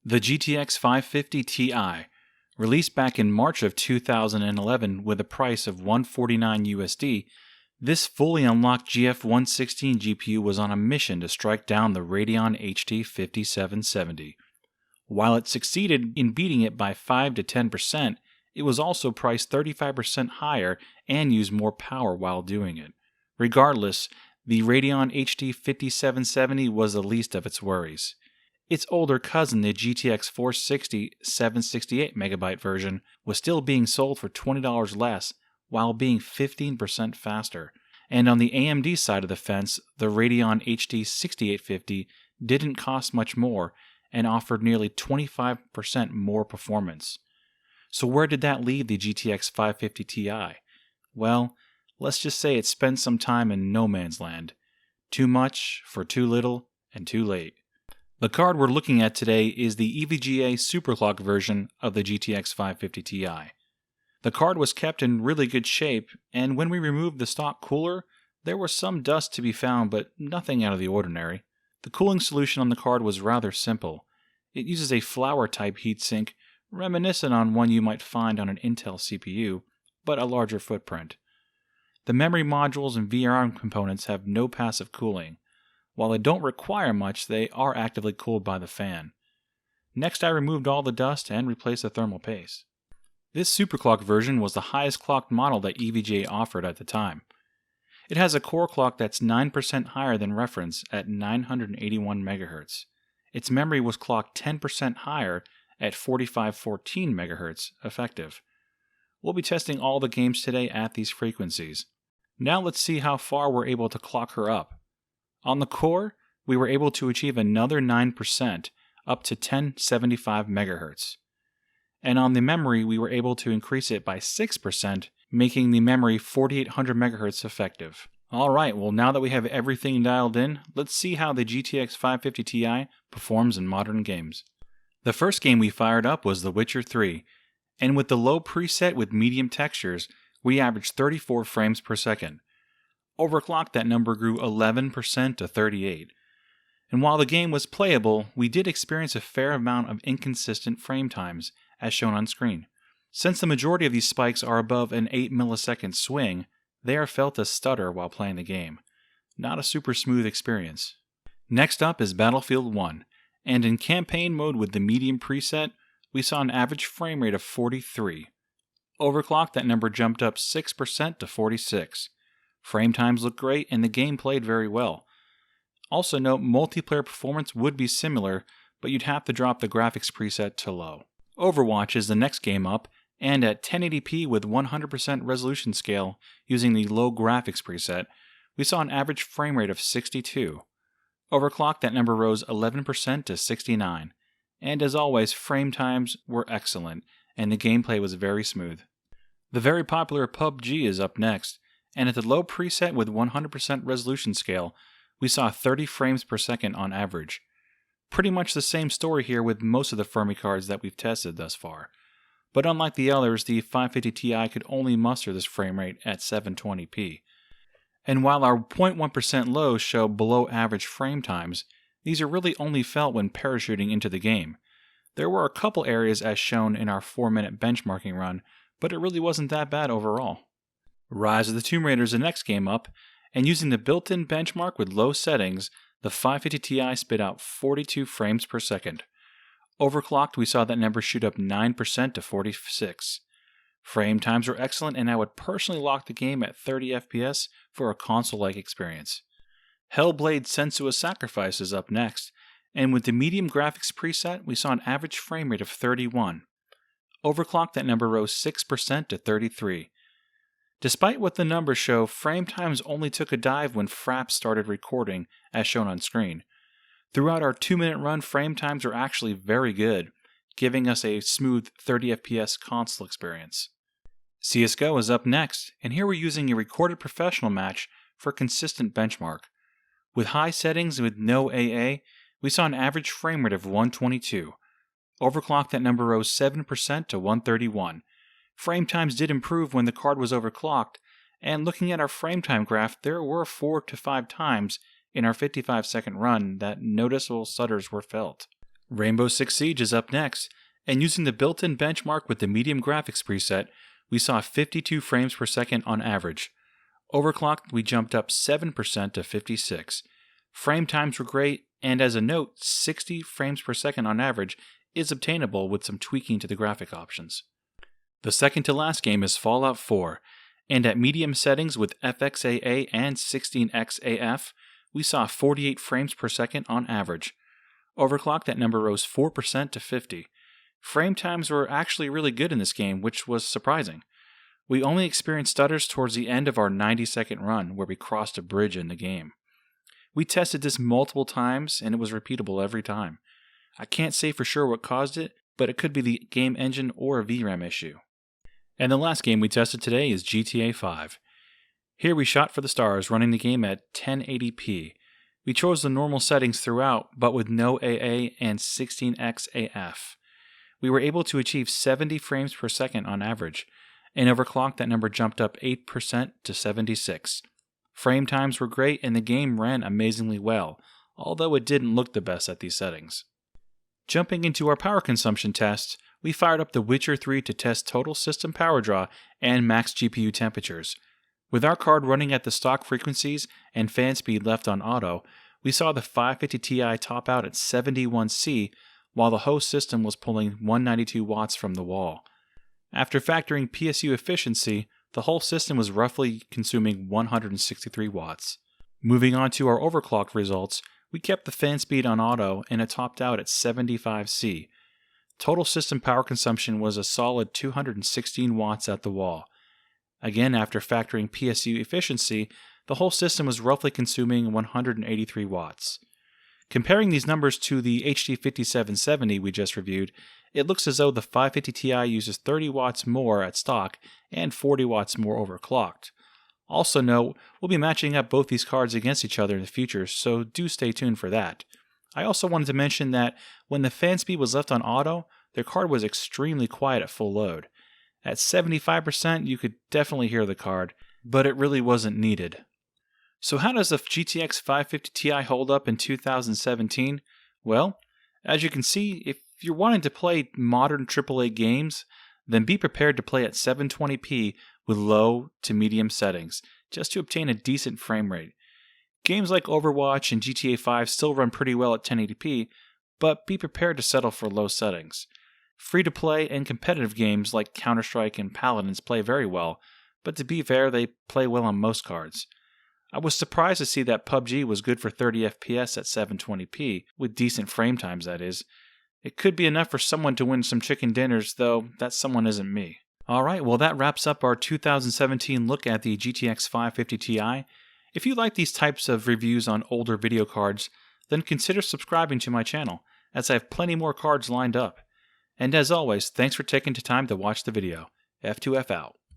The GTX 550 Ti, released back in March of 2011 with a price of $149 USD, this fully unlocked GF116 GPU was on a mission to strike down the Radeon HD 5770. While it succeeded in beating it by 5 to 10%, it was also priced 35% higher and used more power while doing it. Regardless, the Radeon HD 5770 was the least of its worries. Its older cousin, the GTX 460 768MB version, was still being sold for $20 less while being 15% faster. And on the AMD side of the fence, the Radeon HD 6850 didn't cost much more and offered nearly 25% more performance. So where did that leave the GTX 550 Ti? Well, let's just say it spent some time in no man's land. Too much for too little and too late. The card we're looking at today is the EVGA Superclock version of the GTX 550 Ti. The card was kept in really good shape, and when we removed the stock cooler, there was some dust to be found, but nothing out of the ordinary. The cooling solution on the card was rather simple. It uses a flower-type heatsink, reminiscent on one you might find on an Intel CPU, but a larger footprint. The memory modules and VRM components have no passive cooling. While they don't require much, they are actively cooled by the fan. Next, I removed all the dust and replaced the thermal paste. This superclock version was the highest clocked model that EVGA offered at the time. It has a core clock that's 9% higher than reference at 981 MHz. Its memory was clocked 10% higher at 4514 MHz effective. We'll be testing all the games today at these frequencies. Now let's see how far we're able to clock her up. On the core, we were able to achieve another 9%, up to 1075 MHz. And on the memory, we were able to increase it by 6%, making the memory 4800 MHz effective. Alright, well now that we have everything dialed in, let's see how the GTX 550 Ti performs in modern games. The first game we fired up was The Witcher 3, and with the low preset with medium textures, we averaged 34 frames per second. Overclocked, that number grew 11% to 38. And while the game was playable, we did experience a fair amount of inconsistent frame times, as shown on screen. Since the majority of these spikes are above an 8 millisecond swing, they are felt as stutter while playing the game. Not a super smooth experience. Next up is Battlefield 1, and in campaign mode with the medium preset, we saw an average frame rate of 43. Overclocked, that number jumped up 6% to 46. Frame times look great, and the game played very well. Also note, multiplayer performance would be similar, but you'd have to drop the graphics preset to low. Overwatch is the next game up, and at 1080p with 100% resolution scale using the low graphics preset, we saw an average frame rate of 62. Overclocked, that number rose 11% to 69. And as always, frame times were excellent, and the gameplay was very smooth. The very popular PUBG is up next, and at the low preset with 100% resolution scale, we saw 30 frames per second on average. Pretty much the same story here with most of the Fermi cards that we've tested thus far. But unlike the others, the 550 Ti could only muster this frame rate at 720p. And while our 0.1% lows show below average frame times, these are really only felt when parachuting into the game. There were a couple areas as shown in our 4-minute benchmarking run, but it really wasn't that bad overall. Rise of the Tomb Raider is the next game up, and using the built-in benchmark with low settings, the 550 Ti spit out 42 frames per second. Overclocked, we saw that number shoot up 9% to 46. Frame times were excellent, and I would personally lock the game at 30 FPS for a console-like experience. Hellblade: Sensuous Sacrifice is up next, and with the medium graphics preset, we saw an average frame rate of 31. Overclocked, that number rose 6% to 33. Despite what the numbers show, frame times only took a dive when Fraps started recording, as shown on screen. Throughout our 2-minute run, frame times were actually very good, giving us a smooth 30 FPS console experience. CSGO is up next, and here we're using a recorded professional match for consistent benchmark. With high settings with no AA, we saw an average frame rate of 122. Overclocked, that number rose 7% to 131. Frame times did improve when the card was overclocked, and looking at our frame time graph, there were 4 to 5 times in our 55-second run that noticeable stutters were felt. Rainbow Six Siege is up next, and using the built-in benchmark with the medium graphics preset, we saw 52 frames per second on average. Overclocked, we jumped up 7% to 56. Frame times were great, and as a note, 60 frames per second on average is obtainable with some tweaking to the graphic options. The second to last game is Fallout 4, and at medium settings with FXAA and 16xAF, we saw 48 frames per second on average. Overclocked, that number rose 4% to 50. Frame times were actually really good in this game, which was surprising. We only experienced stutters towards the end of our 90-second run, where we crossed a bridge in the game. We tested this multiple times, and it was repeatable every time. I can't say for sure what caused it, but it could be the game engine or a VRAM issue. And the last game we tested today is GTA 5. Here we shot for the stars, running the game at 1080p. We chose the normal settings throughout, but with no AA and 16xAF. We were able to achieve 70 frames per second on average, and overclocked, that number jumped up 8% to 76. Frame times were great and the game ran amazingly well, although it didn't look the best at these settings. Jumping into our power consumption test, we fired up The Witcher 3 to test total system power draw and max GPU temperatures. With our card running at the stock frequencies and fan speed left on auto, we saw the 550 Ti top out at 71C, while the host system was pulling 192 watts from the wall. After factoring PSU efficiency, the whole system was roughly consuming 163 watts. Moving on to our overclocked results, we kept the fan speed on auto and it topped out at 75C. Total system power consumption was a solid 216 watts at the wall. Again, after factoring PSU efficiency, the whole system was roughly consuming 183 watts. Comparing these numbers to the HD 5770 we just reviewed, it looks as though the 550 Ti uses 30 watts more at stock and 40 watts more overclocked. Also note, we'll be matching up both these cards against each other in the future, so do stay tuned for that. I also wanted to mention that when the fan speed was left on auto, their card was extremely quiet at full load. At 75%, you could definitely hear the card, but it really wasn't needed. So how does the GTX 550 Ti hold up in 2017? Well, as you can see, if you're wanting to play modern AAA games, then be prepared to play at 720p with low to medium settings, just to obtain a decent frame rate. Games like Overwatch and GTA 5 still run pretty well at 1080p, but be prepared to settle for low settings. Free-to-play and competitive games like Counter-Strike and Paladins play very well, but to be fair, they play well on most cards. I was surprised to see that PUBG was good for 30 FPS at 720p, with decent frame times that is. It could be enough for someone to win some chicken dinners, though that someone isn't me. Alright, well that wraps up our 2017 look at the GTX 550 Ti. If you like these types of reviews on older video cards, then consider subscribing to my channel, as I have plenty more cards lined up. And as always, thanks for taking the time to watch the video. F2F out.